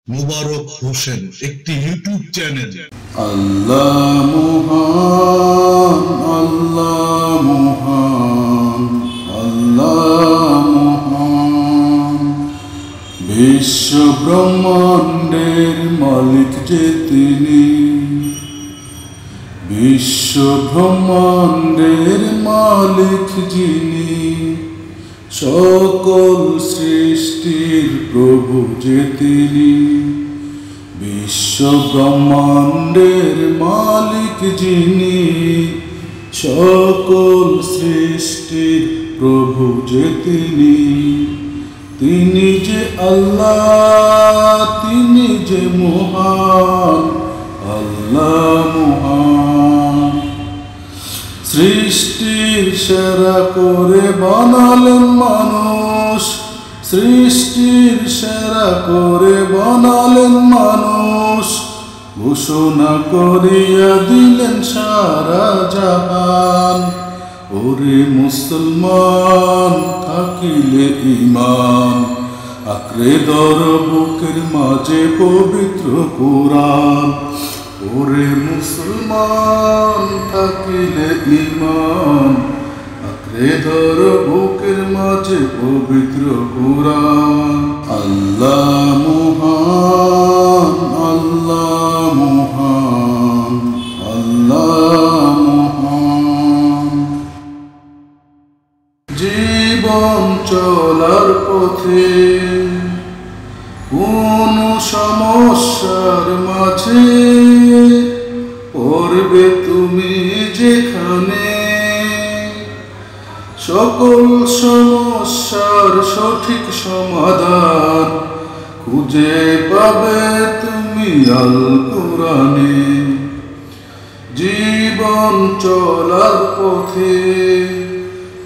মোবারক হোসেন একটি YouTube channel. আল্লাহ মহান, আল্লাহ মহান, আল্লাহ মহান। বিশ্ব ব্রহ্মাণ্ডের মালিক যে তিনি, বিশ্ব ব্রহ্মাণ্ডের মালিক যিনি, সকল সৃষ্টির প্রভু যে তিনি। বিশ্ব ব্রহ্মাণ্ডের মালিক যিনি, সকল সৃষ্টির প্রভু যে তিনি। তিনি যে আল্লাহ, তিনি যে মহান, আল্লাহ মহান। সৃষ্টির সেরা করে বানালেন মানুষ, সৃষ্টির সেরা করে বানালেন মানুষ। ঘোষণা করিয়া দিলেন সারা জাহান, ওরে মুসলমান থাকিলে ঈমান, আঁকড়ে ধর বুকের মাঝে পবিত্র কোরআন। ওরে মুসলমান থাকিলে ঈমান, আঁকড়ে ধর বুকের মাঝে পবিত্র কোরআন। আল্লাহ মহান, আল্লাহ মহান, আল্লাহ মহান। জীবন চলার পথে কোন সমস্যার মাঝে পড়বে তুমি যেখানে, সকল সমস্যার সঠিক সমাধান খুঁজে পাবে তুমি আল কোরআনে। জীবন চলার পথে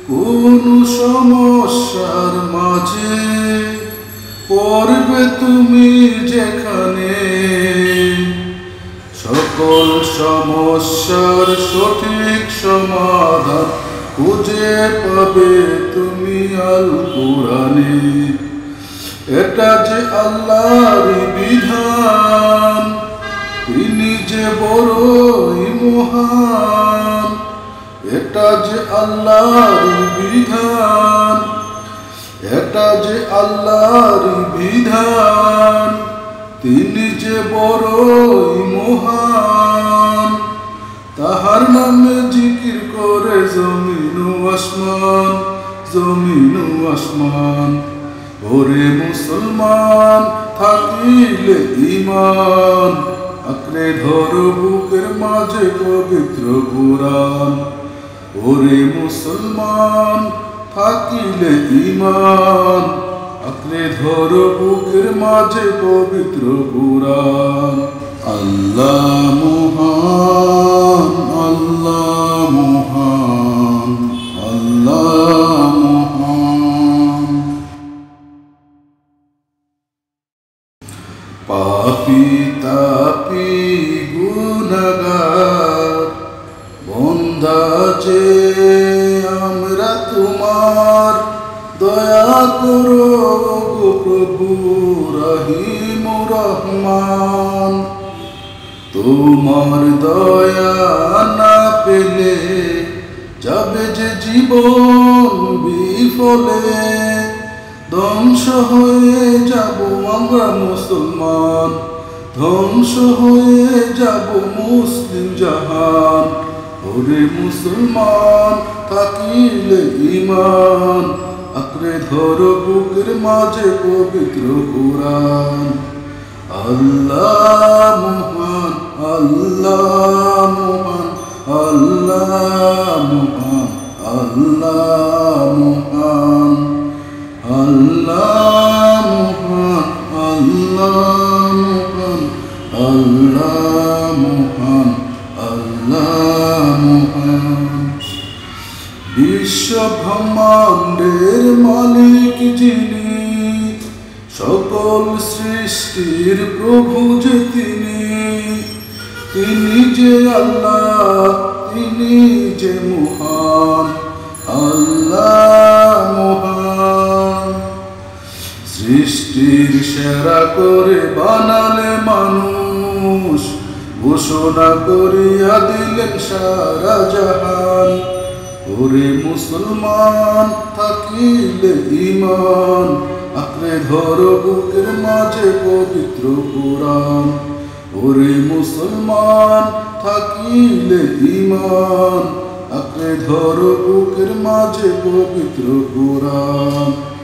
কোন সমস্যার মাঝে পড়বে তুমি যেখানে, সকল সমস্যার সঠিক সমাধান খুঁজে পাবে তুমি আল কোরআনে। এটা যে আল্লাহর বিধান, তিনি যে বড়ই মহান। এটা যে আল্লাহর বিধান, এটা যে আল্লাহর বিধান, তিনি যে বড়ই মহান। তাহার নামে জিকির করে জমিন ও আসমান, জমিন ও আসমান। ওরে মুসলমান থাকিলে ঈমান, আঁকড়ে ধর বুকের মাঝে পবিত্র কোরআন। ওরে মুসলমান থাকিলে ঈমান, আঁকড়ে ধর বুকের মাঝে পবিত্র কোরআন। আল্লাহ মহান, আল্লাহ মহান, আল্লাহ মহান। পাপী তাপী গুনাহগার বন্দা যে আমরা তোমার, দয়া করো গো প্রভু রহিম রহমান। তোমার দয়া না পেলে যাবে যে জীবন বিফলে, ধ্বংস হয়ে যাব আমরা মুসলমান, ধ্বংস হয়ে যাব মুসলিম জাহান। ওরে মুসলমান থাকিলে ঈমান, আঁকড়ে ধর বুকের মাঝে পবিত্র কোরআন। আল্লাহ মহান, আল্লাহ মহান, আল্লাহ মহান, আল্লাহ মহান, আল্লাহ মহান, আল্লাহ মহান, আল্লাহ মহান, আল্লাহ মহান। বিশ্ব ব্রহ্মাণ্ডের মালিক যিনি, সকল সৃষ্টির প্রভু যে তিনি। তিনি যে আল্লাহ, তিনি যে মহান, আল্লাহ মহান। সৃষ্টির সেরা করে বানালে মানুষ, ঘোষণা করিয়া দিলেন সারা জাহান। ওরে মুসলমান থাকিলে ঈমান, আঁকড়ে ধরো বুকের মাঝে পবিত্র কুরআন। ওরে মুসলমান থাকিলে ঈমান, আঁকড়ে ধরো বুকের মাঝে পবিত্র কুরআন।